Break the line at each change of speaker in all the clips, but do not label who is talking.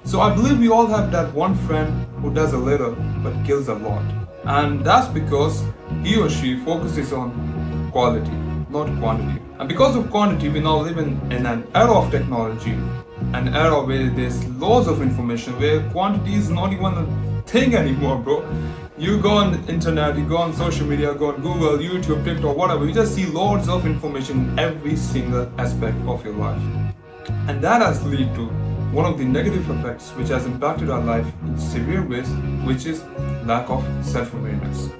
So I believe we all have that one friend who does a little but kills a lot. And that's because he or she focuses on quality, not quantity. And because of quantity, we now live in an era of technology, an era where there's loads of information, where quantity is not even a thing anymore, bro. You go on the internet, you go on social media, go on Google, YouTube, TikTok, whatever, you just see loads of information in every single aspect of your life. And that has led to one of the negative effects which has impacted our life in severe ways, which is lack of self-awareness.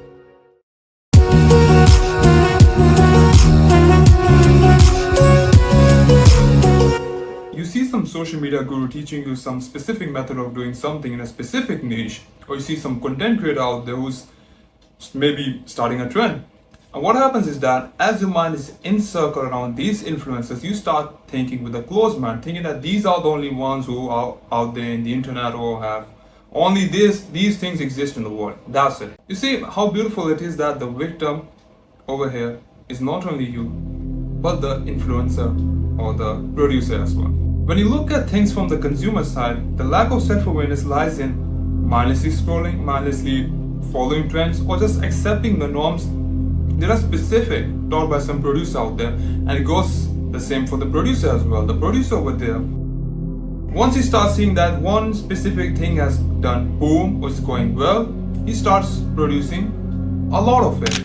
You see some social media guru teaching you some specific method of doing something in a specific niche, or you see some content creator out there who's maybe starting a trend. And what happens is that as your mind is encircled around these influencers, you start thinking with a closed mind, thinking that these are the only ones who are out there in the internet or have only these things exist in the world. That's it. You see how beautiful it is that the victim over here is not only you, but the influencer or the producer as well. When you look at things from the consumer side, the lack of self-awareness lies in mindlessly scrolling, mindlessly following trends, or just accepting the norms that are specific taught by some producer out there, and it goes the same for the producer as well. The producer over there, once he starts seeing that one specific thing has done boom, or is going well, he starts producing a lot of it.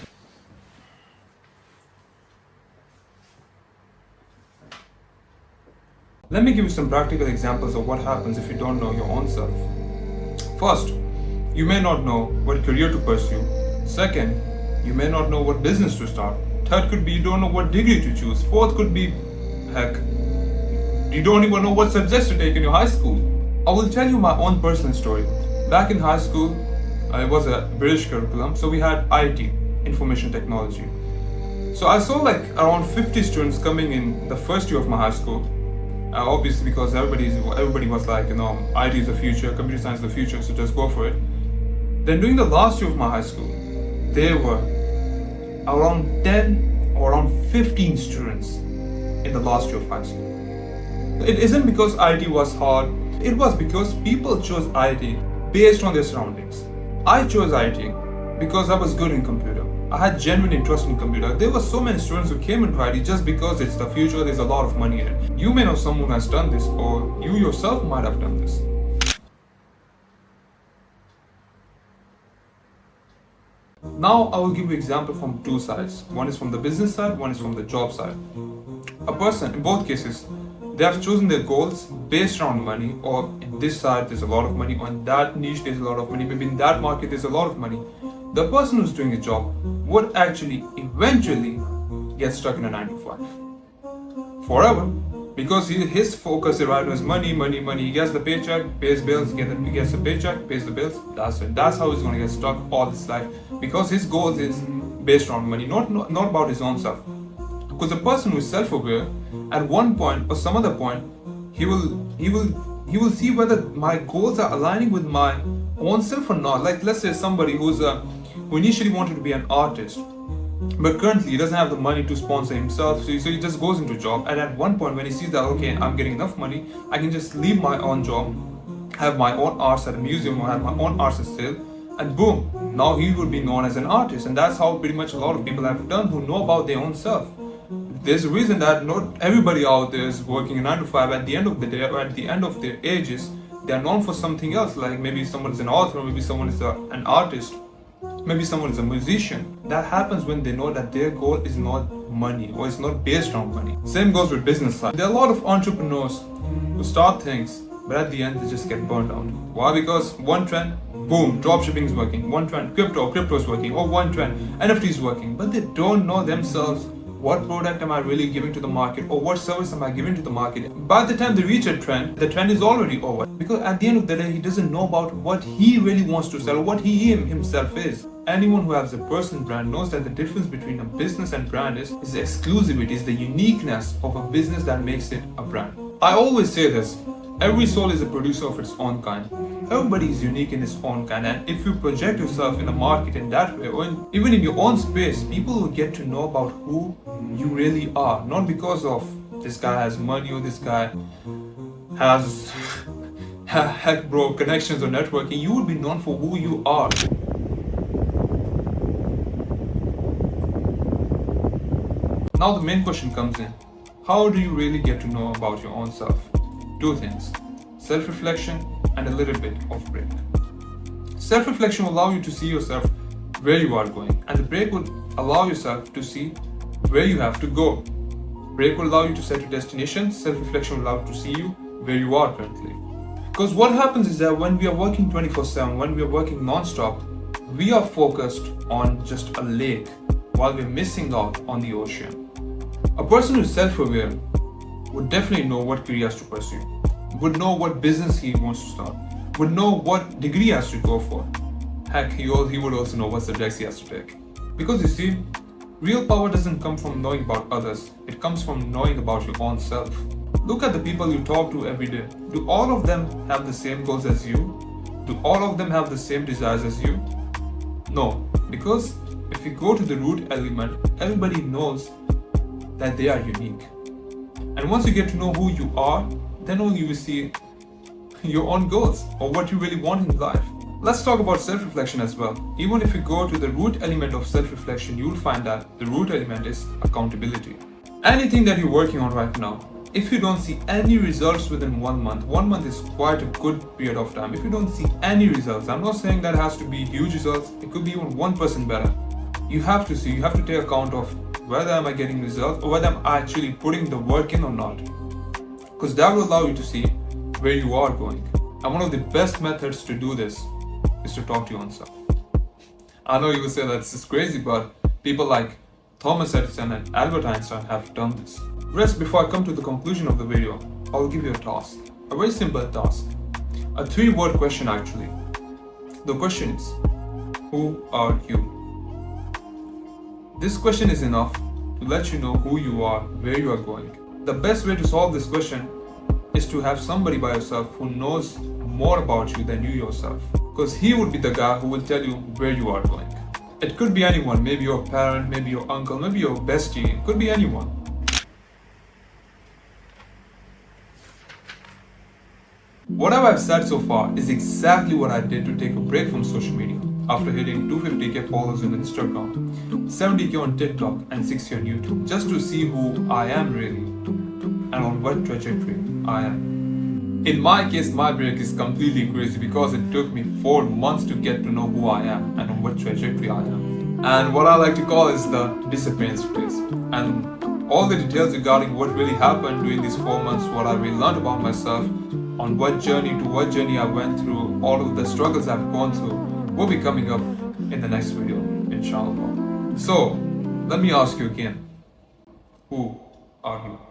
Let me give you some practical examples of what happens if you don't know your own self. First, you may not know what career to pursue. Second, you may not know what business to start. Third could be you don't know what degree to choose. Fourth could be, heck, you don't even know what subjects to take in your high school. I will tell you my own personal story. Back in high school, it was a British curriculum, so we had IT, information technology. So I saw like around 50 students coming in the first year of my high school. Obviously because everybody was like, IT is the future, computer science is the future, so just go for it. Then during the last year of my high school, there were around 10 or around 15 students in the last year of high school. It isn't because IT was hard, it was because people chose IT based on their surroundings. I chose IT because I was good in computer. I had genuine interest in computer. There were so many students who came into IT just because it's the future, there's a lot of money in it. You may know someone who has done this, or you yourself might have done this. Now I will give you an example from two sides. One is from the business side, one is from the job side. A person, in both cases, they have chosen their goals based around money, or in this side there's a lot of money, on that niche there's a lot of money, maybe in that market there's a lot of money. The person who's doing a job would actually eventually get stuck in a 9 to 5 forever, because his focus right now is money. He gets the paycheck, pays bills, he gets the paycheck, pays the bills. That's it. That's how he's going to get stuck all his life, because his goals is based on money, not about his own self. Because the person who is self-aware, at one point or some other point, he will see whether my goals are aligning with my own self or not. Like, let's say somebody who initially wanted to be an artist, but currently he doesn't have the money to sponsor himself, so he just goes into a job, and at one point when he sees that, okay, I'm getting enough money, I can just leave my own job, have my own arts at a museum, or have my own arts at sale, and boom, now he would be known as an artist. And that's how pretty much a lot of people have done who know about their own self. There's a reason that not everybody out there is working a 9 to 5. At the end of the day, or at the end of their ages, they are known for something else. Like maybe someone is an author, maybe someone is an artist, maybe someone is a musician. That happens when they know that their goal is not money, or it's not based on money. Same goes with business side. There are a lot of entrepreneurs who start things, but at the end they just get burned out. Why? Because one trend, boom, dropshipping is working. One trend, crypto is working. Or one trend, NFT is working. But they don't know themselves. What product am I really giving to the market, or what service am I giving to the market? By the time they reach a trend, the trend is already over. Because at the end of the day, he doesn't know about what he really wants to sell, or what he himself is. Anyone who has a personal brand knows that the difference between a business and brand is exclusivity, is the uniqueness of a business that makes it a brand. I always say this, every soul is a producer of its own kind. Everybody is unique in its own kind, and if you project yourself in the market in that way, or even in your own space, people will get to know about who you really are, not because of this guy has money, or this guy has Heck bro, connections or networking, you would be known for who you are. Now the main question comes in. How do you really get to know about your own self? Two things. Self-reflection and a little bit of break. Self-reflection will allow you to see yourself where you are going, and the break will allow yourself to see where you have to go. Break will allow you to set your destination. Self-reflection will allow you to see you where you are currently. Because what happens is that when we are working 24/7, when we are working non-stop, we are focused on just a lake while we're missing out on the ocean. A person who's self-aware would definitely know what career to pursue, would know what business he wants to start, would know what degree he has to go for. Heck, he would also know what subjects he has to take. Because you see, real power doesn't come from knowing about others, it comes from knowing about your own self. Look at the people you talk to every day. Do all of them have the same goals as you? Do all of them have the same desires as you? No, because if you go to the root element, everybody knows that they are unique. And once you get to know who you are, then only you will see your own goals or what you really want in life. Let's talk about self-reflection as well. Even if you go to the root element of self-reflection, you will find that the root element is accountability. Anything that you're working on right now, if you don't see any results within 1 month, 1 month is quite a good period of time. If you don't see any results, I'm not saying that it has to be huge results, it could be even 1% better. You have to see, you have to take account of whether am I getting results or whether I'm actually putting the work in or not. Because that will allow you to see where you are going. And one of the best methods to do this is to talk to your own self. I know you will say that this is crazy, but people like Thomas Edison and Albert Einstein have done this. Rest, before I come to the conclusion of the video, I'll give you a task. A very simple task. A 3-word question actually. The question is, who are you? This question is enough to let you know who you are, where you are going. The best way to solve this question is to have somebody by yourself who knows more about you than you yourself. Because he would be the guy who will tell you where you are going. It could be anyone, maybe your parent, maybe your uncle, maybe your bestie, it could be anyone. Whatever I've said so far is exactly what I did to take a break from social media after hitting 250k followers on Instagram, 70k on TikTok and 60 on YouTube, just to see who I am really and on what trajectory I am. In my case, my break is completely crazy because it took me 4 months to get to know who I am and on what trajectory I am. And what I like to call is the disappearance phase. And all the details regarding what really happened during these 4 months, what I really learned about myself, on what journey I went through, all of the struggles I've gone through, will be coming up in the next video, inshallah. So, let me ask you again, who are you?